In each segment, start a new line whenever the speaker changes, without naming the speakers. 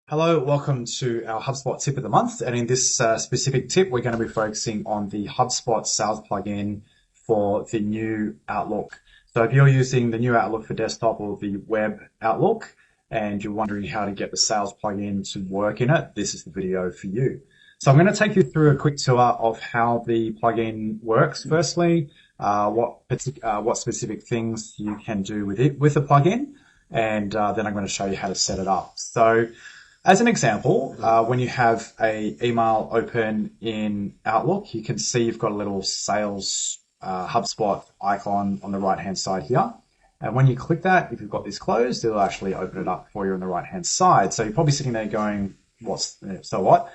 Hello, welcome to our HubSpot tip of the month. And in this specific tip, we're going to be focusing on the HubSpot Sales Plugin for the new Outlook. So if you're using the new Outlook for desktop or the web Outlook, and you're wondering how to get the sales plugin to work in it, this is the video for you. So I'm going to take you through a quick tour of how the plugin works. Firstly, what specific things you can do with it with the plugin, and then I'm going to show you how to set it up. So as an example, when you have a email open in Outlook, you can see you've got a little sales HubSpot icon on the right-hand side here. And when you click that, if you've got this closed, it'll actually open it up for you on the right-hand side. So you're probably sitting there going, so what?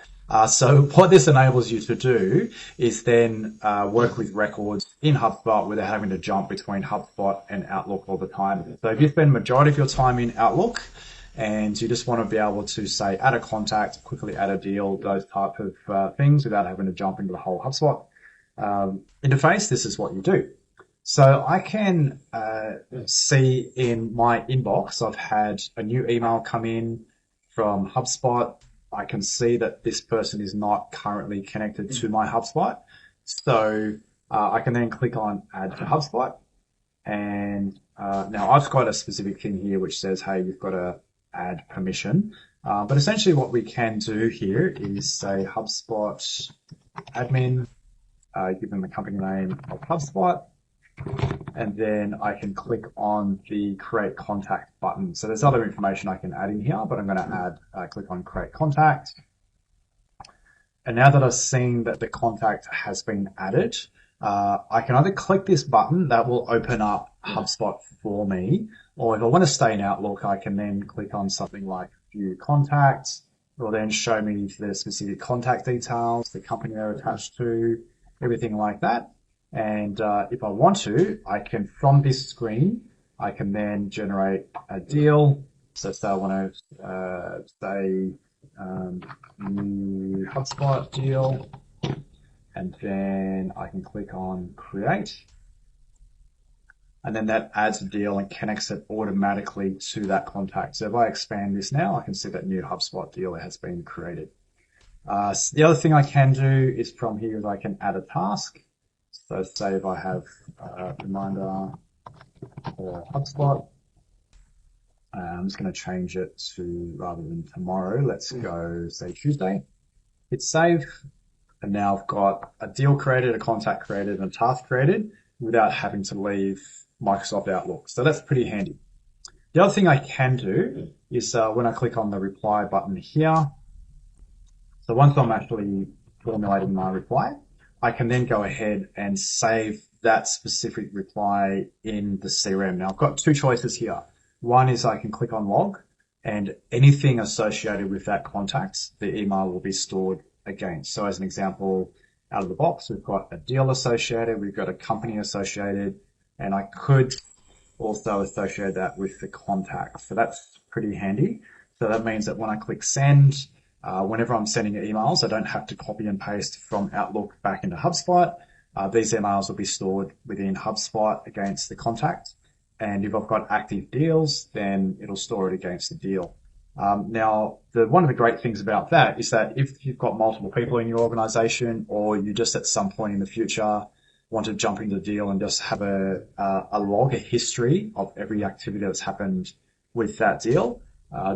So what this enables you to do is then work with records in HubSpot without having to jump between HubSpot and Outlook all the time. So if you spend the majority of your time in Outlook, and you just want to be able to say add a contact, quickly add a deal, those type of things without having to jump into the whole HubSpot interface, this is what you do. So I can see in my inbox, I've had a new email come in from HubSpot. I can see that this person is not currently connected to my HubSpot. So I can then click on add to HubSpot. And now I've got a specific thing here which says, hey, you've got to add permission. But essentially what we can do here is say HubSpot admin, give them the company name of HubSpot, and then I can click on the create contact button. So there's other information I can add in here, but I'm going to click on create contact. And now that I've seen that the contact has been added, I can either click this button that will open up HubSpot for me, or if I want to stay in Outlook, I can then click on something like view contacts. It will then show me the specific contact details, the company they're attached to, everything like that. And if I want to, I can, from this screen, I can then generate a deal. So say I want to say new HubSpot deal. And then I can click on create. And then that adds a deal and connects it automatically to that contact. So if I expand this now, I can see that new HubSpot deal has been created. The other thing I can do is from here is I can add a task. So say if I have a reminder for HubSpot, I'm just going to change it to, rather than tomorrow, let's go say Tuesday. Hit save. And now I've got a deal created, a contact created, and a task created without having to leave Microsoft Outlook. So that's pretty handy. The other thing I can do is when I click on the reply button here, so once I'm actually formulating my reply, I can then go ahead and save that specific reply in the CRM. Now I've got two choices here. One is I can click on log, and anything associated with that contact, the email will be stored again. So as an example, out of the box, we've got a deal associated, we've got a company associated, and I could also associate that with the contact. So that's pretty handy. So that means that when I click send, whenever I'm sending emails, I don't have to copy and paste from Outlook back into HubSpot. These emails will be stored within HubSpot against the contact. And if I've got active deals, then it'll store it against the deal. Now, one of the great things about that is that if you've got multiple people in your organization, or you just at some point in the future want to jump into the deal and just have a log, a history of every activity that's happened with that deal,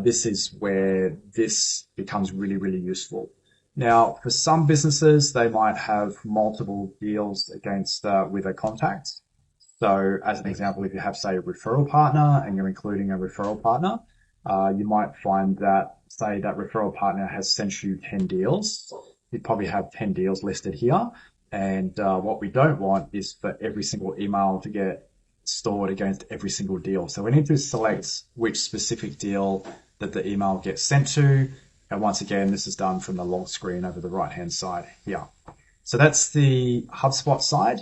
this is where this becomes really, really useful. Now, for some businesses, they might have multiple deals against with a contact. So as an example, if you have, say, a referral partner and you're including a referral partner, you might find that, say, that referral partner has sent you 10 deals. You'd probably have 10 deals listed here. And what we don't want is for every single email to get stored against every single deal. So we need to select which specific deal that the email gets sent to. And once again, this is done from the log screen over the right-hand side here. So that's the HubSpot side.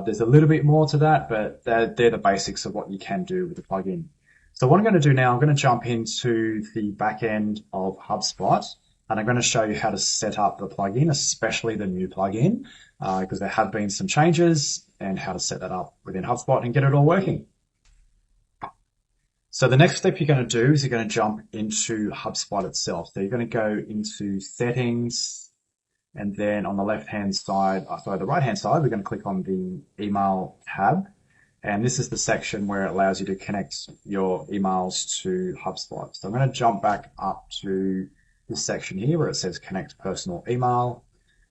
There's a little bit more to that, but they're the basics of what you can do with the plugin. So what I'm going to do now, I'm going to jump into the back end of HubSpot, and I'm going to show you how to set up the plugin, especially the new plugin, because there have been some changes, and how to set that up within HubSpot and get it all working. So the next step you're going to do is you're going to jump into HubSpot itself. So you're going to go into settings, and then on the left-hand side, sorry, the right-hand side, we're going to click on the email tab. And this is the section where it allows you to connect your emails to HubSpot. So I'm going to jump back up to this section here where it says connect personal email.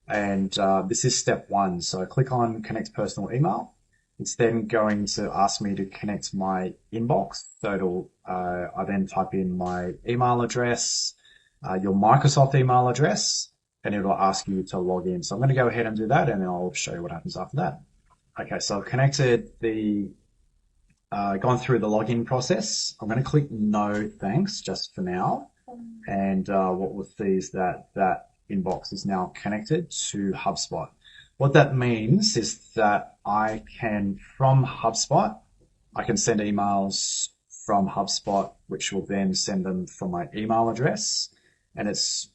And this is step one. So I click on connect personal email. It's then going to ask me to connect my inbox. So it'll, I then type in my email address, your Microsoft email address, and it'll ask you to log in. So I'm going to go ahead and do that, and then I'll show you what happens after that. Okay, so I've connected gone through the login process. I'm going to click no thanks just for now. And what we'll see is that inbox is now connected to HubSpot. What that means is that I can, from HubSpot, I can send emails from HubSpot, which will then send them from my email address. And it's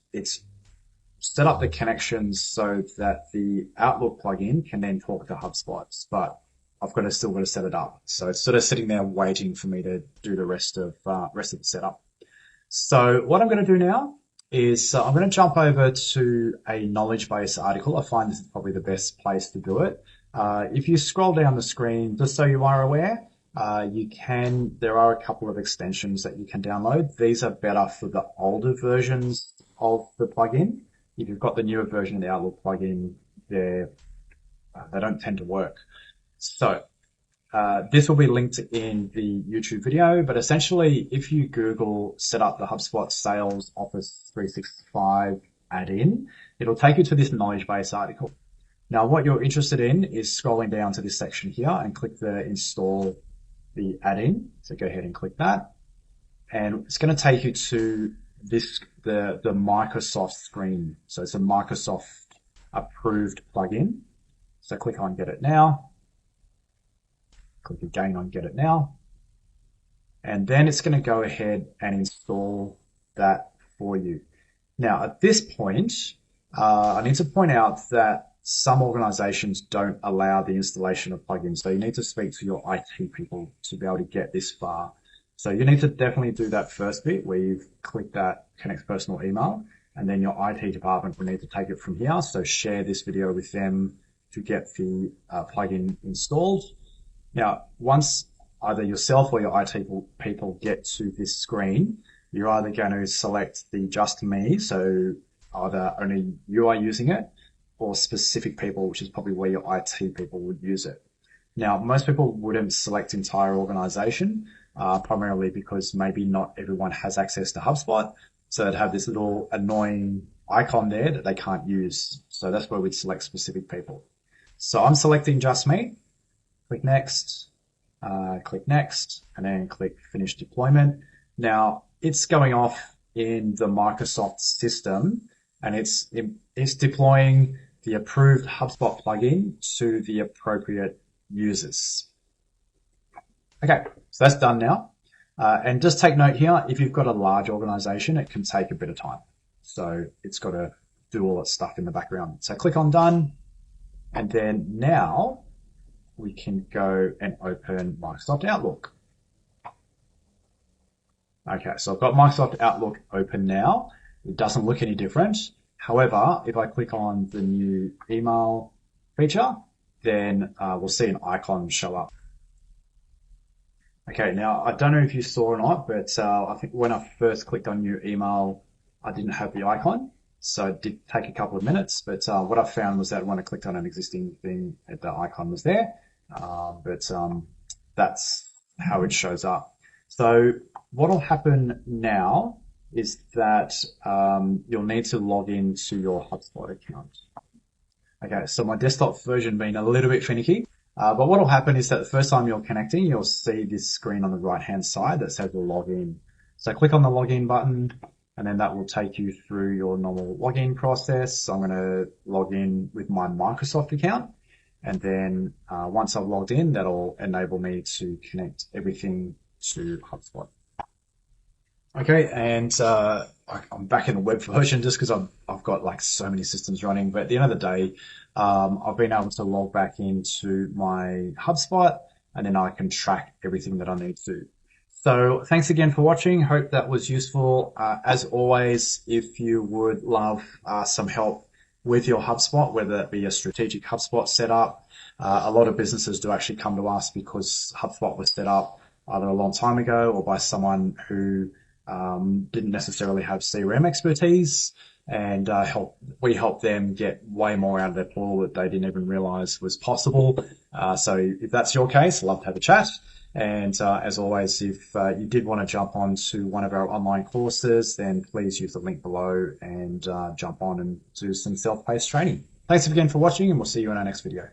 set up the connections so that the Outlook plugin can then talk to HubSpot, but I've still got to set it up. So it's sort of sitting there waiting for me to do the rest of the setup. So what I'm going to do now is I'm going to jump over to a knowledge base article. I find this is probably the best place to do it. If you scroll down the screen, just so you are aware, there are a couple of extensions that you can download. These are better for the older versions of the plugin. If you've got the newer version of the Outlook plugin, they don't tend to work. So this will be linked in the YouTube video, but essentially if you Google set up the HubSpot Sales Office 365 add-in, it'll take you to this knowledge base article. Now what you're interested in is scrolling down to this section here and click the install the add-in. So go ahead and click that. And it's going to take you to the Microsoft screen. So it's a Microsoft approved plugin. So click on get it now. Click again on get it now. And then it's going to go ahead and install that for you. Now at this point, I need to point out that some organizations don't allow the installation of plugins. So you need to speak to your IT people to be able to get this far. So you need to definitely do that first bit where you've clicked that connect personal email, and then your IT department will need to take it from here. So share this video with them to get the plugin installed. Now, once either yourself or your IT people get to this screen, you're either going to select the just me, so either only you are using it, or specific people, which is probably where your IT people would use it. Now, most people wouldn't select entire organization, primarily because maybe not everyone has access to HubSpot. So they'd have this little annoying icon there that they can't use. So that's where we'd select specific people. So I'm selecting just me. Click next, and then click finish deployment. Now it's going off in the Microsoft system, and it's deploying the approved HubSpot plugin to the appropriate users. Okay, so that's done now. And just take note here, if you've got a large organization, it can take a bit of time. So it's got to do all its stuff in the background. So click on done. And then now we can go and open Microsoft Outlook. Okay, so I've got Microsoft Outlook open now. It doesn't look any different. However, if I click on the new email feature, then we'll see an icon show up. Okay, now I don't know if you saw or not, but I think when I first clicked on new email, I didn't have the icon. So it did take a couple of minutes, but what I found was that when I clicked on an existing thing, the icon was there. That's how it shows up. So what will happen now is that you'll need to log into your HubSpot account. Okay, so my desktop version being a little bit finicky, but what will happen is that the first time you're connecting, you'll see this screen on the right-hand side that says login. So click on the login button, and then that will take you through your normal login process. So I'm going to log in with my Microsoft account. And then once I've logged in, that'll enable me to connect everything to HubSpot. Okay, and I'm back in the web version just because I've got like so many systems running. But at the end of the day, I've been able to log back into my HubSpot, and then I can track everything that I need to. So thanks again for watching. Hope that was useful. As always, if you would love some help with your HubSpot, whether it be a strategic HubSpot setup, a lot of businesses do actually come to us because HubSpot was set up either a long time ago or by someone who didn't necessarily have CRM expertise, and we help them get way more out of their portal that they didn't even realize was possible. So if that's your case, I'd love to have a chat. And as always, if you did want to jump on to one of our online courses, then please use the link below and jump on and do some self-paced training. Thanks again for watching, and we'll see you in our next video.